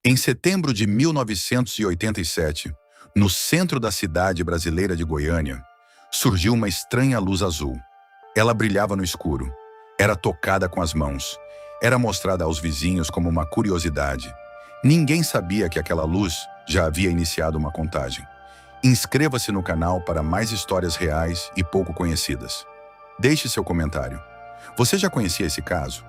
Em setembro de 1987, no centro da cidade brasileira de Goiânia, surgiu uma estranha luz azul. Ela brilhava no escuro, era tocada com as mãos, era mostrada aos vizinhos como uma curiosidade. Ninguém sabia que aquela luz já havia iniciado uma contagem. Inscreva-se no canal para mais histórias reais e pouco conhecidas. Deixe seu comentário. Você já conhecia esse caso?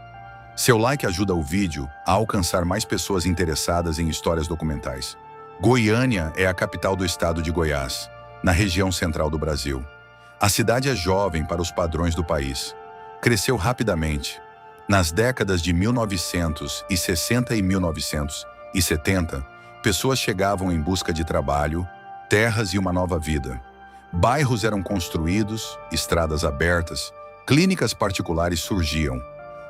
Seu like ajuda o vídeo a alcançar mais pessoas interessadas em histórias documentais. Goiânia é a capital do estado de Goiás, na região central do Brasil. A cidade é jovem para os padrões do país. Cresceu rapidamente. Nas décadas de 1960 e 1970, pessoas chegavam em busca de trabalho, terras e uma nova vida. Bairros eram construídos, estradas abertas, clínicas particulares surgiam.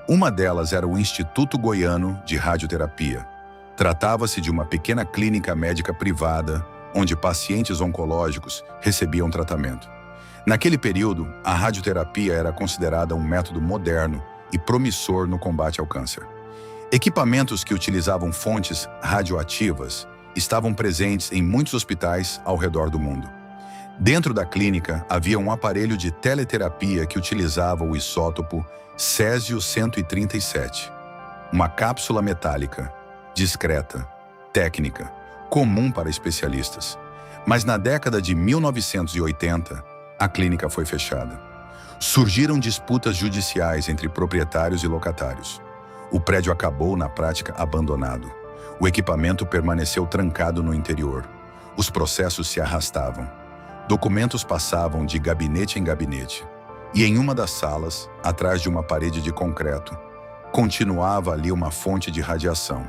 Uma delas era o Instituto Goiano de Radioterapia. Tratava-se de uma pequena clínica médica privada, onde pacientes oncológicos recebiam tratamento. Naquele período, a radioterapia era considerada um método moderno e promissor no combate ao câncer. Equipamentos que utilizavam fontes radioativas estavam presentes em muitos hospitais ao redor do mundo. Dentro da clínica, havia um aparelho de teleterapia que utilizava o isótopo Césio-137, uma cápsula metálica, discreta, técnica, comum para especialistas. Mas na década de 1980, a clínica foi fechada. Surgiram disputas judiciais entre proprietários e locatários. O prédio acabou, na prática, abandonado. O equipamento permaneceu trancado no interior. Os processos se arrastavam. Documentos passavam de gabinete em gabinete. E em uma das salas, atrás de uma parede de concreto, continuava ali uma fonte de radiação.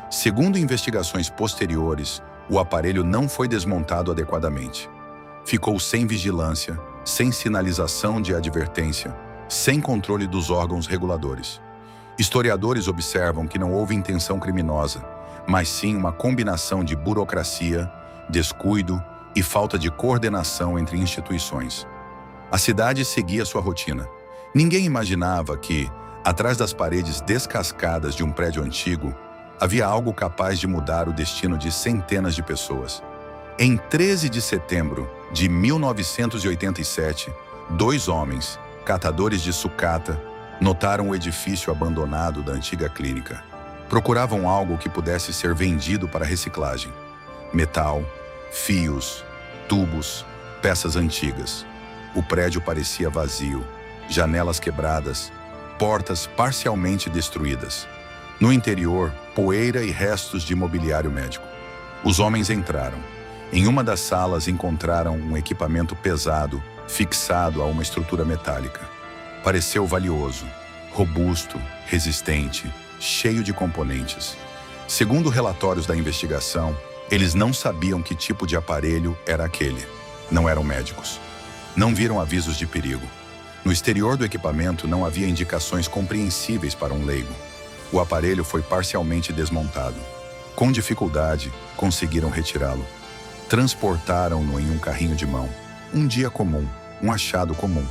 Segundo investigações posteriores, o aparelho não foi desmontado adequadamente. Ficou sem vigilância, sem sinalização de advertência, sem controle dos órgãos reguladores. Historiadores observam que não houve intenção criminosa, mas sim uma combinação de burocracia, descuido e falta de coordenação entre instituições. A cidade seguia sua rotina. Ninguém imaginava que, atrás das paredes descascadas de um prédio antigo, havia algo capaz de mudar o destino de centenas de pessoas. Em 13 de setembro de 1987, 2 homens, catadores de sucata, notaram o edifício abandonado da antiga clínica. Procuravam algo que pudesse ser vendido para reciclagem. Metal, fios, tubos, peças antigas. O prédio parecia vazio, janelas quebradas, portas parcialmente destruídas. No interior, poeira e restos de mobiliário médico. Os homens entraram. Em uma das salas encontraram um equipamento pesado, fixado a uma estrutura metálica. Pareceu valioso, robusto, resistente, cheio de componentes. Segundo relatórios da investigação, eles não sabiam que tipo de aparelho era aquele. Não eram médicos. Não viram avisos de perigo. No exterior do equipamento não havia indicações compreensíveis para um leigo. O aparelho foi parcialmente desmontado. Com dificuldade, conseguiram retirá-lo. Transportaram-no em um carrinho de mão. Um dia comum, um achado comum.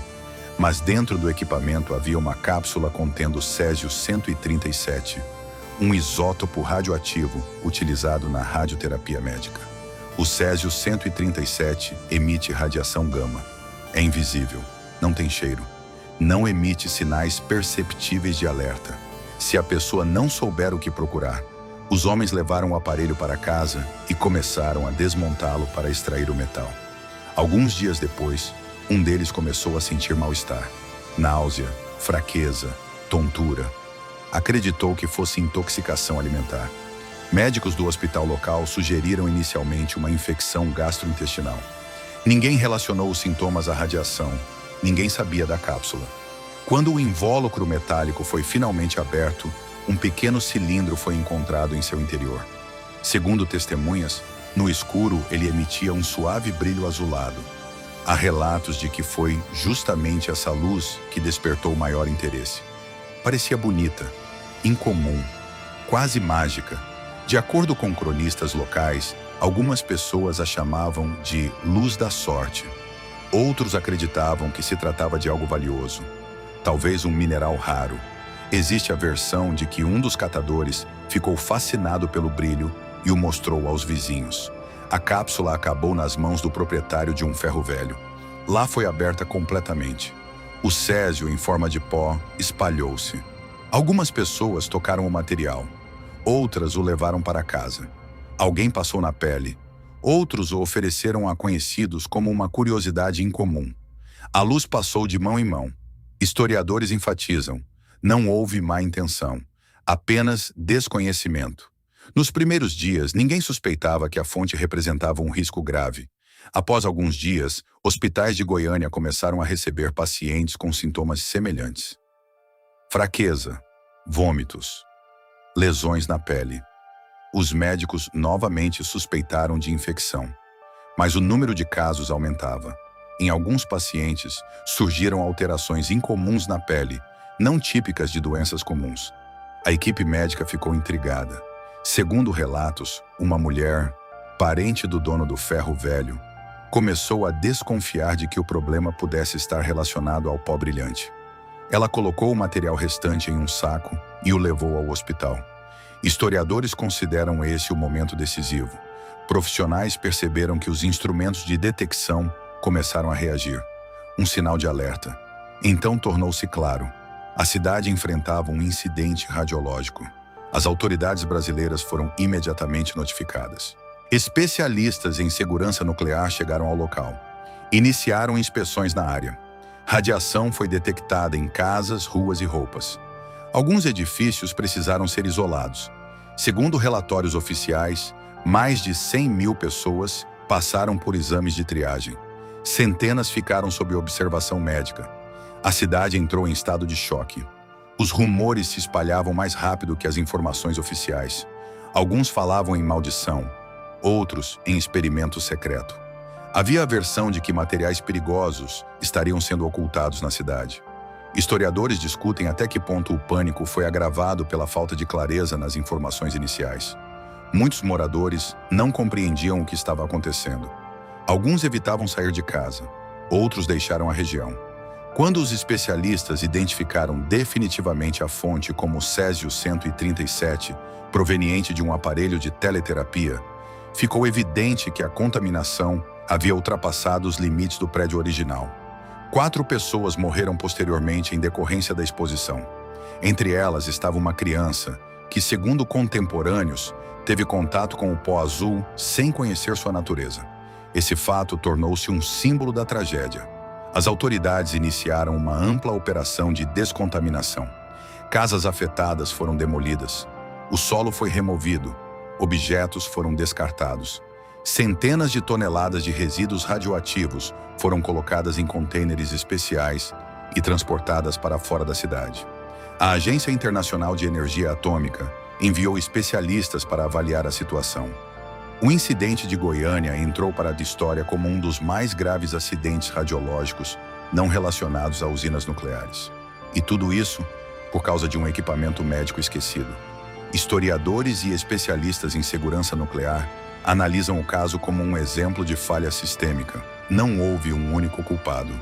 Mas dentro do equipamento havia uma cápsula contendo Césio-137, um isótopo radioativo utilizado na radioterapia médica. O Césio-137 emite radiação gama. É invisível, não tem cheiro, não emite sinais perceptíveis de alerta. Se a pessoa não souber o que procurar, os homens levaram o aparelho para casa e começaram a desmontá-lo para extrair o metal. Alguns dias depois, um deles começou a sentir mal-estar, náusea, fraqueza, tontura. Acreditou que fosse intoxicação alimentar. Médicos do hospital local sugeriram inicialmente uma infecção gastrointestinal. Ninguém relacionou os sintomas à radiação, ninguém sabia da cápsula. Quando o invólucro metálico foi finalmente aberto, um pequeno cilindro foi encontrado em seu interior. Segundo testemunhas, no escuro ele emitia um suave brilho azulado. Há relatos de que foi justamente essa luz que despertou maior interesse. Parecia bonita, incomum, quase mágica. De acordo com cronistas locais, algumas pessoas a chamavam de luz da sorte. Outros acreditavam que se tratava de algo valioso, talvez um mineral raro. Existe a versão de que um dos catadores ficou fascinado pelo brilho e o mostrou aos vizinhos. A cápsula acabou nas mãos do proprietário de um ferro velho. Lá foi aberta completamente. O césio, em forma de pó, espalhou-se. Algumas pessoas tocaram o material. Outras o levaram para casa. Alguém passou na pele. Outros o ofereceram a conhecidos como uma curiosidade incomum. A luz passou de mão em mão. Historiadores enfatizam: não houve má intenção, apenas desconhecimento. Nos primeiros dias, ninguém suspeitava que a fonte representava um risco grave. Após alguns dias, hospitais de Goiânia começaram a receber pacientes com sintomas semelhantes. Fraqueza, vômitos, lesões na pele. Os médicos novamente suspeitaram de infecção, mas o número de casos aumentava. Em alguns pacientes, surgiram alterações incomuns na pele, não típicas de doenças comuns. A equipe médica ficou intrigada. Segundo relatos, uma mulher, parente do dono do ferro velho, começou a desconfiar de que o problema pudesse estar relacionado ao pó brilhante. Ela colocou o material restante em um saco e o levou ao hospital. Historiadores consideram esse o momento decisivo. Profissionais perceberam que os instrumentos de detecção começaram a reagir. Um sinal de alerta. Então tornou-se claro. A cidade enfrentava um incidente radiológico. As autoridades brasileiras foram imediatamente notificadas. Especialistas em segurança nuclear chegaram ao local. Iniciaram inspeções na área. Radiação foi detectada em casas, ruas e roupas. Alguns edifícios precisaram ser isolados. Segundo relatórios oficiais, mais de 100.000 pessoas passaram por exames de triagem. Centenas ficaram sob observação médica. A cidade entrou em estado de choque. Os rumores se espalhavam mais rápido que as informações oficiais. Alguns falavam em maldição, outros em experimento secreto. Havia a versão de que materiais perigosos estariam sendo ocultados na cidade. Historiadores discutem até que ponto o pânico foi agravado pela falta de clareza nas informações iniciais. Muitos moradores não compreendiam o que estava acontecendo. Alguns evitavam sair de casa, outros deixaram a região. Quando os especialistas identificaram definitivamente a fonte como Césio-137, proveniente de um aparelho de teleterapia, ficou evidente que a contaminação havia ultrapassado os limites do prédio original. 4 pessoas morreram posteriormente em decorrência da exposição. Entre elas estava uma criança que, segundo contemporâneos, teve contato com o pó azul sem conhecer sua natureza. Esse fato tornou-se um símbolo da tragédia. As autoridades iniciaram uma ampla operação de descontaminação. Casas afetadas foram demolidas. O solo foi removido. Objetos foram descartados. Centenas de toneladas de resíduos radioativos foram colocadas em contêineres especiais e transportadas para fora da cidade. A Agência Internacional de Energia Atômica enviou especialistas para avaliar a situação. O incidente de Goiânia entrou para a história como um dos mais graves acidentes radiológicos não relacionados a usinas nucleares. E tudo isso por causa de um equipamento médico esquecido. Historiadores e especialistas em segurança nuclear analisam o caso como um exemplo de falha sistêmica. Não houve um único culpado.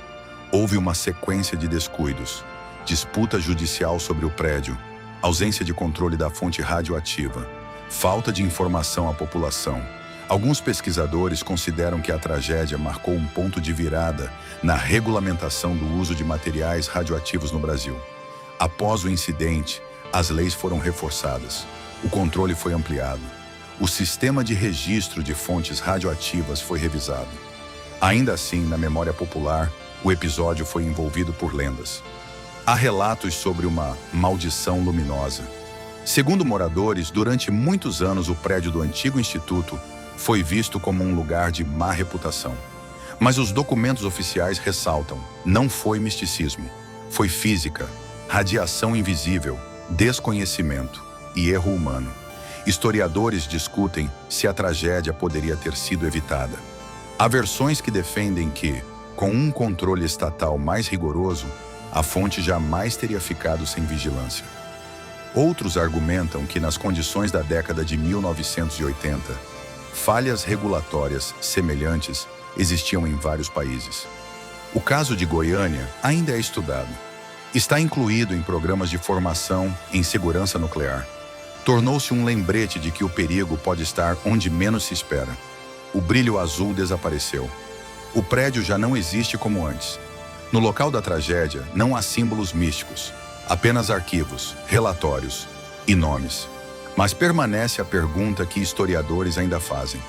Houve uma sequência de descuidos, disputa judicial sobre o prédio, ausência de controle da fonte radioativa, falta de informação à população. Alguns pesquisadores consideram que a tragédia marcou um ponto de virada na regulamentação do uso de materiais radioativos no Brasil. Após o incidente, as leis foram reforçadas, o controle foi ampliado, o sistema de registro de fontes radioativas foi revisado. Ainda assim, na memória popular, o episódio foi envolvido por lendas. Há relatos sobre uma maldição luminosa. Segundo moradores, durante muitos anos o prédio do antigo instituto foi visto como um lugar de má reputação. Mas os documentos oficiais ressaltam: não foi misticismo, foi física, radiação invisível, desconhecimento e erro humano. Historiadores discutem se a tragédia poderia ter sido evitada. Há versões que defendem que, com um controle estatal mais rigoroso, a fonte jamais teria ficado sem vigilância. Outros argumentam que, nas condições da década de 1980, falhas regulatórias semelhantes existiam em vários países. O caso de Goiânia ainda é estudado. Está incluído em programas de formação em segurança nuclear. tornou-se um lembrete de que o perigo pode estar onde menos se espera. O brilho azul desapareceu. O prédio já não existe como antes. No local da tragédia, não há símbolos místicos, apenas arquivos, relatórios e nomes. Mas permanece a pergunta que historiadores ainda fazem: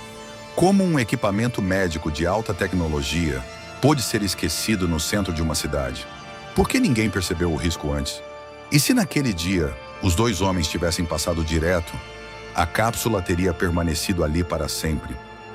como um equipamento médico de alta tecnologia pôde ser esquecido no centro de uma cidade? Por que ninguém percebeu o risco antes? E se naquele dia os dois homens tivessem passado direto, a cápsula teria permanecido ali para sempre,